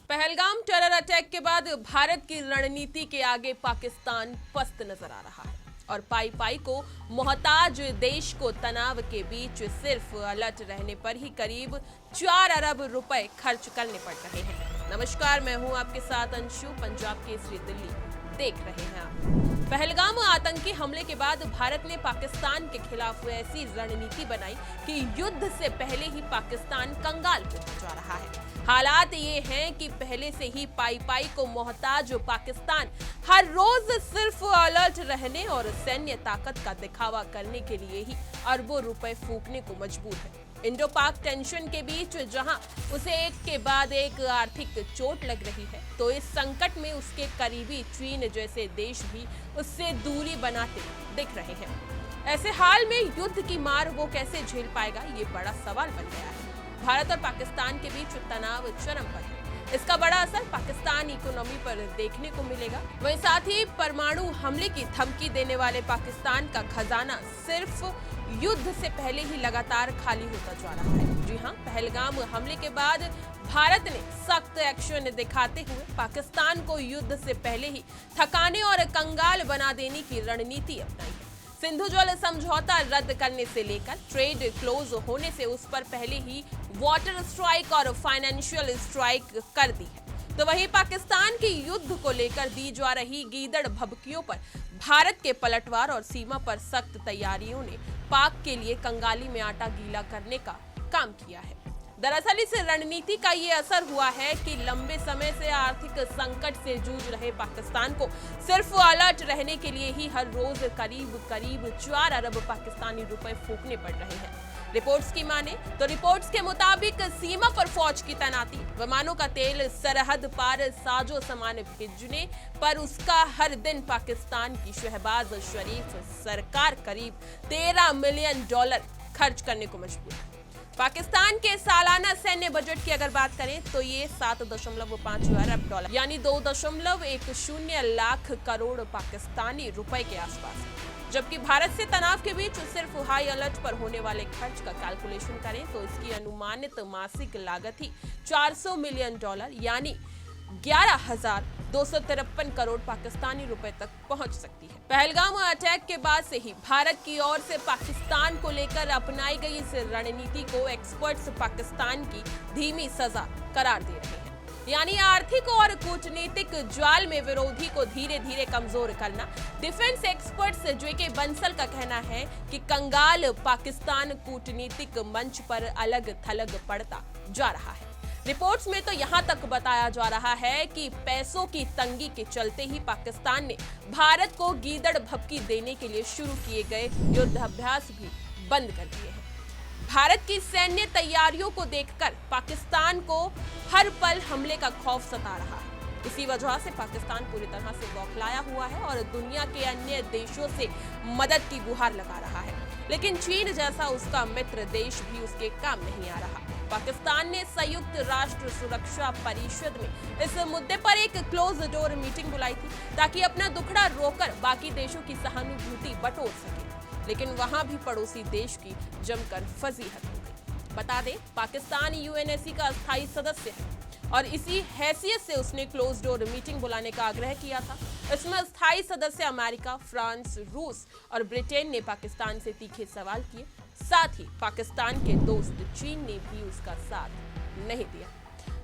Pahalgam terror attack के बाद भारत की रणनीति के आगे पाकिस्तान पस्त नजर आ रहा है और पाई पाई को मोहताज देश को तनाव के बीच सिर्फ अलर्ट रहने पर ही करीब 4 अरब रुपए खर्च करने पड़ रहे हैं। नमस्कार, मैं हूं आपके साथ अंशु। पंजाब केसरी दिल्ली देख रहे हैं आप। पहलगाम आतंकी हमले के बाद भारत ने पाकिस्तान के खिलाफ ऐसी रणनीति बनाई कि युद्ध से पहले ही पाकिस्तान कंगाल होता जा रहा है। हालात ये हैं कि पहले से ही पाई पाई को मोहताज पाकिस्तान हर रोज सिर्फ अलर्ट रहने और सैन्य ताकत का दिखावा करने के लिए ही अरबों रुपए फूकने को मजबूर है। इंडो पाक टेंशन के बीच जहां उसे एक के बाद एक आर्थिक चोट लग रही है, तो इस संकट में उसके करीबी चीन जैसे देश भी उससे दूरी बनाते दिख रहे हैं। ऐसे हाल में युद्ध की मार वो कैसे झेल पाएगा, ये बड़ा सवाल बन गया है। भारत और पाकिस्तान के बीच तनाव चरम पर है। इसका बड़ा असर पाकिस्तान इकोनॉमी पर देखने को मिलेगा। वहीं साथ ही परमाणु हमले की धमकी देने वाले पाकिस्तान का खजाना सिर्फ युद्ध से पहले ही लगातार खाली होता जा रहा है। जी हां, पहलगाम हमले के बाद भारत ने सख्त एक्शन दिखाते हुए पाकिस्तान को युद्ध से पहले ही थकाने और कंगाल बना देने की रणनीति अपनाई है। सिंधु जल समझौता रद्द करने से लेकर ट्रेड क्लोज होने से उस पर पहले ही वाटर स्ट्राइक और फाइनेंशियल स्ट्राइक कर दी है। तो वहीं पाकिस्तान की युद्ध को लेकर दी जा रही गीदड़ भभकियों पर भारत के पलटवार और सीमा पर सख्त तैयारियों ने पाक के लिए कंगाली में आटा गीला करने का काम किया है। दरअसल इस रणनीति का ये असर हुआ है कि लंबे समय से आर्थिक संकट से जूझ रहे पाकिस्तान को सिर्फ अलर्ट रहने के लिए ही हर रोज करीब 4 अरब पाकिस्तानी रुपए फूकने पड़ रहे हैं। रिपोर्ट्स की माने तो रिपोर्ट्स के मुताबिक सीमा पर फौज की तैनाती, विमानों का तेल, सरहद पार साजो सामान भेजने पर उसका हर दिन पाकिस्तान की शहबाज शरीफ सरकार करीब $13 मिलियन खर्च करने को मजबूर है। पाकिस्तान के सालाना सैन्य बजट की अगर बात करें तो ये $7.5 अरब यानी 2.10 लाख करोड़ पाकिस्तानी रुपए के आसपास है। जबकि भारत से तनाव के बीच सिर्फ हाई अलर्ट पर होने वाले खर्च का कैलकुलेशन करें तो इसकी अनुमानित मासिक लागत ही $400 मिलियन यानी 11,253 करोड़ पाकिस्तानी रुपए तक पहुंच सकती है। पहलगाम अटैक के बाद से ही भारत की ओर से पाकिस्तान को लेकर अपनाई गई इस रणनीति को एक्सपर्ट्स पाकिस्तान की धीमी सजा करार दे रहे हैं। यानी आर्थिक और कूटनीतिक जाल में विरोधी को धीरे धीरे कमजोर करना। डिफेंस एक्सपर्ट्स जेके बंसल का कहना है कि कंगाल पाकिस्तान कूटनीतिक मंच पर अलग थलग पड़ता जा रहा है। रिपोर्ट्स में तो यहां तक बताया जा रहा है कि पैसों की तंगी के चलते ही पाकिस्तान ने भारत को गीदड़ भभकी देने के लिए शुरू किए गए युद्धाभ्यास भी बंद कर दिए हैं। भारत की सैन्य तैयारियों को देखकर पाकिस्तान को हर पल हमले का खौफ सता रहा है। इसी वजह से पाकिस्तान पूरी तरह से बौखलाया हुआ है और दुनिया के अन्य देशों से मदद की गुहार लगा रहा है। लेकिन चीन जैसा उसका मित्र देश भी उसके काम नहीं आ रहा। पाकिस्तान ने संयुक्त राष्ट्र सुरक्षा परिषद में इस मुद्दे पर एक क्लोज डोर मीटिंग बुलाई थी ताकि अपना दुखड़ा रोकर बाकी देशों की सहानुभूति बटोर सके। लेकिन वहां भी पड़ोसी देश की जमकर फजीहत हो गई। बता दें, पाकिस्तान यूएनएससी का अस्थायी सदस्य है और इसी हैसियत से उसने क्लोज डोर मीटिंग बुलाने का आग्रह किया था। इसमें अस्थायी सदस्य अमेरिका, फ्रांस, रूस और ब्रिटेन ने पाकिस्तान से तीखे सवाल किए। साथ ही पाकिस्तान के दोस्त चीन ने भी उसका साथ नहीं दिया,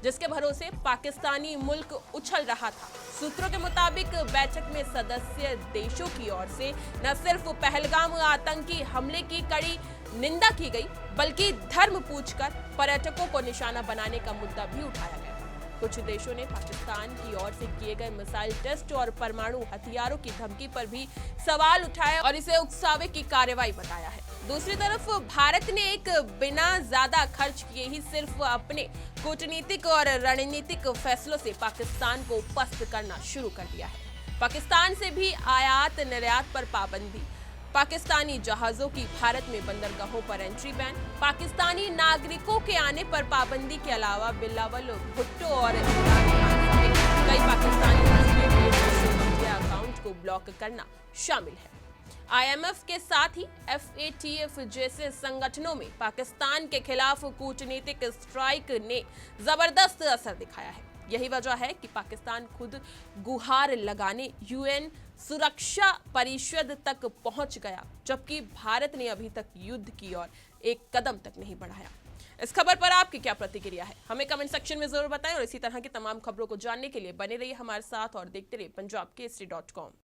जिसके भरोसे पाकिस्तानी मुल्क उछल रहा था। सूत्रों के मुताबिक बैठक में सदस्य देशों की ओर से न सिर्फ पहलगाम आतंकी हमले की कड़ी निंदा की गई, बल्कि धर्म पूछकर पर्यटकों को निशाना बनाने का मुद्दा भी उठाया गया। कुछ देशों ने पाकिस्तान की ओर से किए गए मिसाइल टेस्ट और परमाणु हथियारों की धमकी पर भी सवाल उठाए और इसे उकसावे की कार्रवाई बताया है। दूसरी तरफ भारत ने एक बिना ज्यादा खर्च किए ही सिर्फ अपने कूटनीतिक और रणनीतिक फैसलों से पाकिस्तान को पस्त करना शुरू कर दिया है। पाकिस्तान से भी आयात निर्यात पर पाबंदी, पाकिस्तानी जहाजों की भारत में बंदरगाहों पर एंट्री बैन, पाकिस्तानी नागरिकों के आने पर पाबंदी के अलावा बिलावल भुट्टो और कई पाकिस्तानी सोशल मीडिया अकाउंट को ब्लॉक करना शामिल है। आईएमएफ के साथ ही एफएटीएफ जैसे संगठनों में पाकिस्तान के खिलाफ कूटनीतिक स्ट्राइक ने जबरदस्त असर दिखाया है। यही वजह है कि पाकिस्तान खुद गुहार लगाने यूएन सुरक्षा परिषद तक पहुंच गया, जबकि भारत ने अभी तक युद्ध की ओर एक कदम तक नहीं बढ़ाया। इस खबर पर आपकी क्या प्रतिक्रिया है, हमें कमेंट सेक्शन में जरूर बताएं और इसी तरह की तमाम खबरों को जानने के लिए बने रहिए हमारे साथ और देखते रहिए punjabkesari.com।